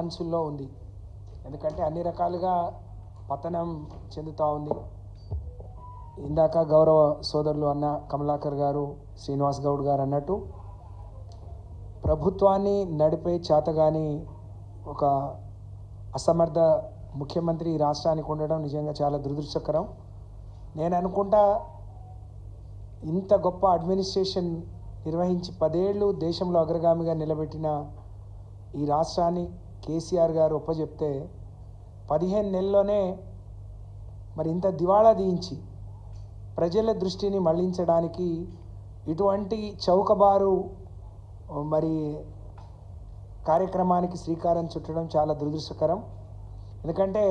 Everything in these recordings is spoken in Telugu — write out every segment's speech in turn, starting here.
అంచుల్లో ఉంది. ఎందుకంటే అన్ని రకాలుగా పతనం చెందుతూ ఉంది. ఇందాక గౌరవ సోదరులు అన్న కమలాకర్ గారు, శ్రీనివాస్ గౌడ్ గారు అన్నట్టు ప్రభుత్వాన్ని నడిపే చేతగాని ఒక అసమర్థ ముఖ్యమంత్రి రాష్ట్రానికి ఉండడం నిజంగా చాలా దురదృష్టకరం. నేను అనుకుంటా ఇంత గొప్ప అడ్మినిస్ట్రేషన్ నిర్వహించి 10 ఏళ్ళు దేశంలో అగ్రగామిగా నిలబెట్టిన ఈ రాష్ట్రాన్ని కేసీఆర్ గారు ఒప్పజెప్తే 15 నెలల్లోనే మరి ఇంత దివాళా తీయించి ప్రజల దృష్టిని మళ్లించడానికి ఇటువంటి చౌకబారు మరి కార్యక్రమానికి శ్రీకారం చుట్టడం చాలా దురదృష్టకరం. ఎందుకంటే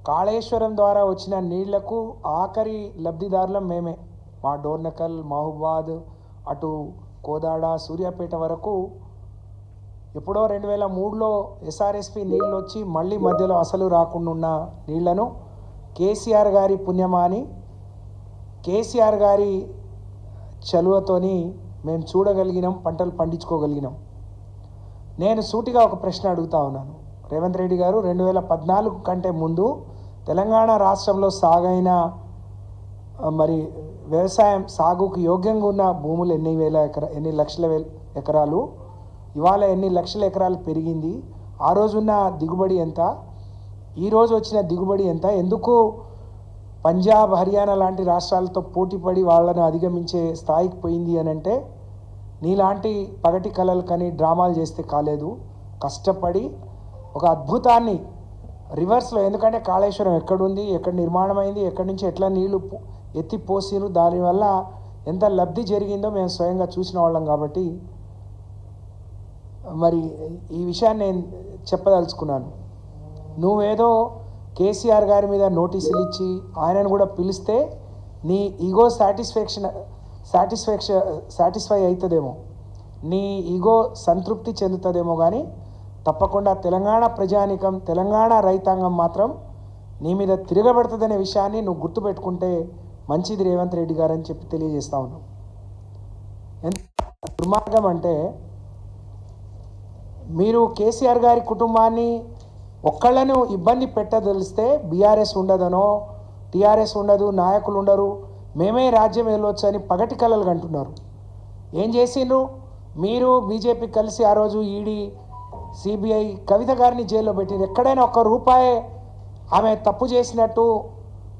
కాళేశ్వరం ద్వారా వచ్చిన నీళ్లకు ఆఖరి లబ్ధిదారులం మేమే. మా డోర్నకల్, మహబూబాద్, అటు కోదాడ, సూర్యాపేట వరకు ఎప్పుడో 2003లో ఎస్ఆర్ఎస్పి నీళ్ళు వచ్చి మళ్ళీ మధ్యలో అసలు రాకుండా ఉన్న నీళ్లను కేసీఆర్ గారి పుణ్యమాని, కేసీఆర్ గారి చలువతోని మేము చూడగలిగినాం, పంటలు పండించుకోగలిగినాం. నేను సూటిగా ఒక ప్రశ్న అడుగుతా ఉన్నాను. రేవంత్ రెడ్డి గారు 2014 కంటే ముందు తెలంగాణ రాష్ట్రంలో సాగైన మరి వ్యవసాయం సాగుకు యోగ్యంగా ఉన్న భూములు ఎన్ని లక్షల ఎకరాలు, ఇవాళ ఎన్ని లక్షల ఎకరాలు పెరిగింది, ఆ రోజున్న దిగుబడి ఎంత, ఈరోజు వచ్చిన దిగుబడి ఎంత, ఎందుకు పంజాబ్, హర్యానా లాంటి రాష్ట్రాలతో పోటీపడి వాళ్ళను అధిగమించే స్థాయికి పోయింది అని అంటే నీలాంటి పగటి కళలు కానీ డ్రామాలు చేస్తే కాలేదు. కష్టపడి ఒక అద్భుతాన్ని రివర్స్లో, ఎందుకంటే కాళేశ్వరం ఎక్కడుంది, ఎక్కడ నిర్మాణం అయింది, ఎక్కడి నుంచి ఎట్లా నీళ్లు ఎత్తిపోసిరు, దానివల్ల ఎంత లబ్ధి జరిగిందో మేము స్వయంగా చూసిన వాళ్ళం. కాబట్టి మరి ఈ విషయాన్ని నేను చెప్పదలుచుకున్నాను. నువ్వేదో కేసీఆర్ గారి మీద నోటీసులు ఇచ్చి ఆయనను కూడా పిలిస్తే నీ ఈగో సాటిస్ఫై అవుతుందేమో, నీ ఈగో సంతృప్తి చెందుతుందేమో, కానీ తప్పకుండా తెలంగాణ ప్రజానికం, తెలంగాణ రైతాంగం మాత్రం నీ మీద తిరగబడుతుందనే విషయాన్ని నువ్వు గుర్తుపెట్టుకుంటే మంచిది రేవంత్ రెడ్డి గారు అని చెప్పి తెలియజేస్తా ఉన్నాం. ఎంత దుర్మార్గం అంటే మీరు కేసీఆర్ గారి కుటుంబాన్ని ఒక్కళ్ళను ఇబ్బంది పెట్టదలిస్తే బీఆర్ఎస్ ఉండదనో, టీఆర్ఎస్ ఉండదు, నాయకులు ఉండరు, మేమే రాజ్యం వెళ్ళొచ్చు అని పగటి కలలు కంటున్నారు. ఏం చేసిండ్రు మీరు? బీజేపీ కలిసి ఆ రోజు ఈడీ, సిబిఐ కవిత గారిని జైల్లో పెట్టిండ్రు. ఎక్కడైనా ₹1 ఆమె తప్పు చేసినట్టు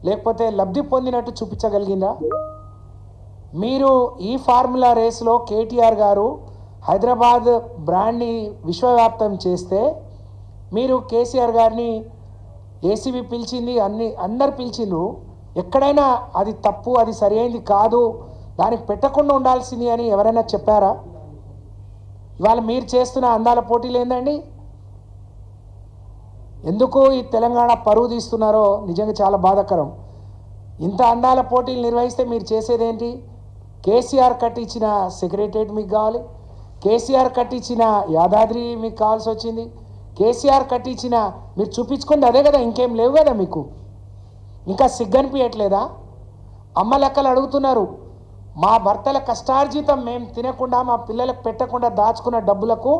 లేకపోతే లబ్ధి పొందినట్టు చూపించగలిగిందా? మీరు ఈ ఫార్ములా రేస్లో కేటీఆర్ గారు హైదరాబాద్ బ్రాండ్ని విశ్వవ్యాప్తం చేస్తే మీరు కేసీఆర్ గారిని ఏసీబీ పిలిచింది, అందరు పిలిచిండ్రు. ఎక్కడైనా అది తప్పు, అది సరైనది కాదు, దానికి పెట్టకుండా ఉండాల్సింది అని ఎవరైనా చెప్పారా? ఇవాళ మీరు చేస్తున్న అందాల పోటీలు ఏందండి? ఎందుకు ఈ తెలంగాణ పరువు తీస్తున్నారో నిజంగా చాలా బాధాకరం. ఇంత అందాల పోటీలు నిర్వహిస్తే మీరు చేసేదేంటి? కేసీఆర్ కట్టించిన సెక్రటరియట్ మీకు కావాలి, కేసీఆర్ కట్టించిన యాదాద్రి మీకు కావాల్సి వచ్చింది, కేసీఆర్ కట్టించిన మీరు చూపించుకుంది అదే కదా, ఇంకేం లేవు కదా మీకు. ఇంకా సిగ్గనిపించట్లేదా? అమ్మ లెక్కలు అడుగుతున్నారు. మా భర్తల కష్టార్జితం మేము తినకుండా, మా పిల్లలకు పెట్టకుండా దాచుకున్న డబ్బులకు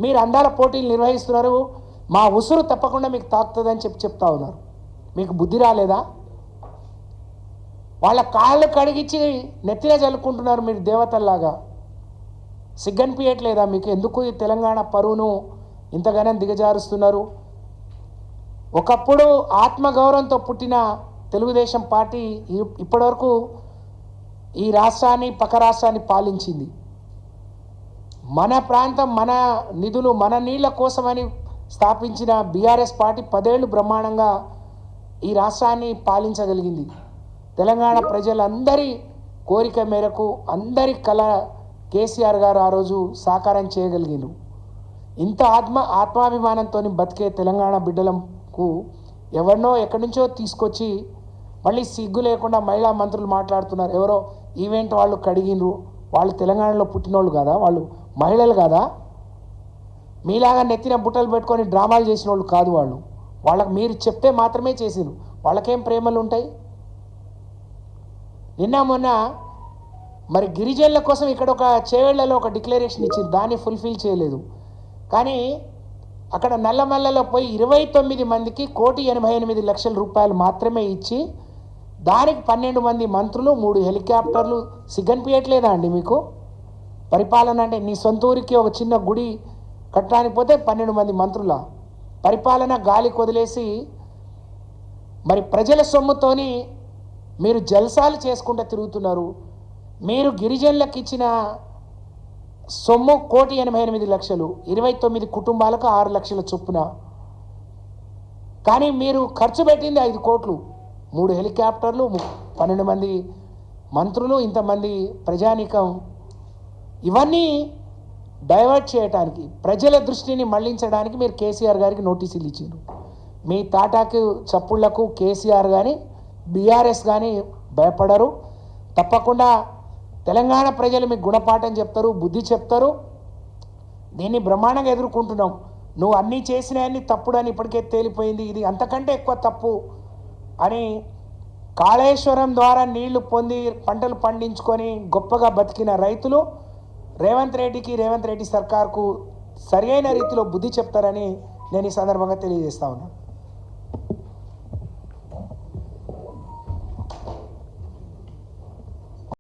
మీరు అందాల పోటీలు నిర్వహిస్తున్నారు, మా ఉసురు తప్పకుండా మీకు తాకుతుందని చెప్తా ఉన్నారు. మీకు బుద్ధి రాలేదా? వాళ్ళ కాళ్ళు కడిగించి నెత్తిన చల్లుకుంటున్నారు మీరు దేవతల్లాగా. సిగ్గనిపించట్లేదా మీకు? ఎందుకు ఈ తెలంగాణ పరువును ఇంతగానో దిగజారుస్తున్నారు? ఒకప్పుడు ఆత్మగౌరవంతో పుట్టిన తెలుగుదేశం పార్టీ ఇప్పటివరకు ఈ రాష్ట్రాన్ని, పక్క రాష్ట్రాన్ని పాలించింది. మన ప్రాంతం, మన నిధులు, మన నీళ్ల కోసమని స్థాపించిన బీఆర్ఎస్ పార్టీ 10 ఏళ్ళు బ్రహ్మాండంగా ఈ రాష్ట్రాన్ని పాలించగలిగింది. తెలంగాణ ప్రజలందరి కోరిక మేరకు, అందరి కళ కేసీఆర్ గారు ఆ రోజు సాకారం చేయగలిగిండ్రు. ఇంత ఆత్మాభిమానంతో బతికే తెలంగాణ బిడ్డలకు ఎవరినో ఎక్కడి నుంచో తీసుకొచ్చి మళ్ళీ సిగ్గు లేకుండా మహిళా మంత్రులు మాట్లాడుతున్నారు. ఎవరో ఈవెంట్ వాళ్ళు కడిగినరు, వాళ్ళు తెలంగాణలో పుట్టినోళ్ళు కాదా? వాళ్ళు మహిళలు కాదా? మీలాగా నెత్తిన బుట్టలు పెట్టుకొని డ్రామాలు చేసిన వాళ్ళు కాదు వాళ్ళు. వాళ్ళకి మీరు చెప్తే మాత్రమే చేసిరు. వాళ్ళకేం ప్రేమలు ఉంటాయి? నిన్న మొన్న మరి గిరిజనుల కోసం ఇక్కడ ఒక చేవేళ్లలో ఒక డిక్లరేషన్ ఇచ్చింది, దాన్ని ఫుల్ఫిల్ చేయలేదు. కానీ అక్కడ నల్లమల్లలో పోయి 29 మందికి 1,88,00,000 రూపాయలు మాత్రమే ఇచ్చి దానికి 12 మంది మంత్రులు 3 హెలికాప్టర్లు సిగ్గనిపించట్లేదా అండి మీకు? పరిపాలన అంటే నీ సొంత ఊరికి ఒక చిన్న గుడి కట్టడానికి పోతే 12 మంది మంత్రుల పరిపాలన గాలికి వదిలేసి మరి ప్రజల సొమ్ముతోని మీరు జల్సాలు చేసుకుంటూ తిరుగుతున్నారు. మీరు గిరిజనులకు ఇచ్చిన సొమ్ము 1,88,00,000, 29 కుటుంబాలకు 6 లక్షల చొప్పున. కానీ మీరు ఖర్చు పెట్టింది 5 కోట్లు, 3 హెలికాప్టర్లు, 12 మంది మంత్రులు, ఇంతమంది ప్రజానీకం. ఇవన్నీ డైవర్ట్ చేయడానికి, ప్రజల దృష్టిని మళ్లించడానికి మీరు కేసీఆర్ గారికి నోటీసులు ఇచ్చారు. మీ తాటాకు చప్పుళ్లకు కేసీఆర్ కానీ బీఆర్ఎస్ కానీ భయపడరు. తప్పకుండా తెలంగాణ ప్రజలు మీకు గుణపాఠం చెప్తారు, బుద్ధి చెప్తారు. దీన్ని బ్రహ్మాండంగా ఎదుర్కొంటున్నాం. నువ్వు అన్నీ చేసినాయన్ని తప్పుడు అని ఇప్పటికే తేలిపోయింది. ఇది అంతకంటే ఎక్కువ తప్పు అని కాళేశ్వరం ద్వారా నీళ్లు పొంది పంటలు పండించుకొని గొప్పగా బతికిన రైతులు రేవంత్ రెడ్డి సర్కార్కు సరైన రీతిలో బుద్ధి చెప్తారని నేను ఈ సందర్భంగా తెలియజేస్తా ఉన్నాను.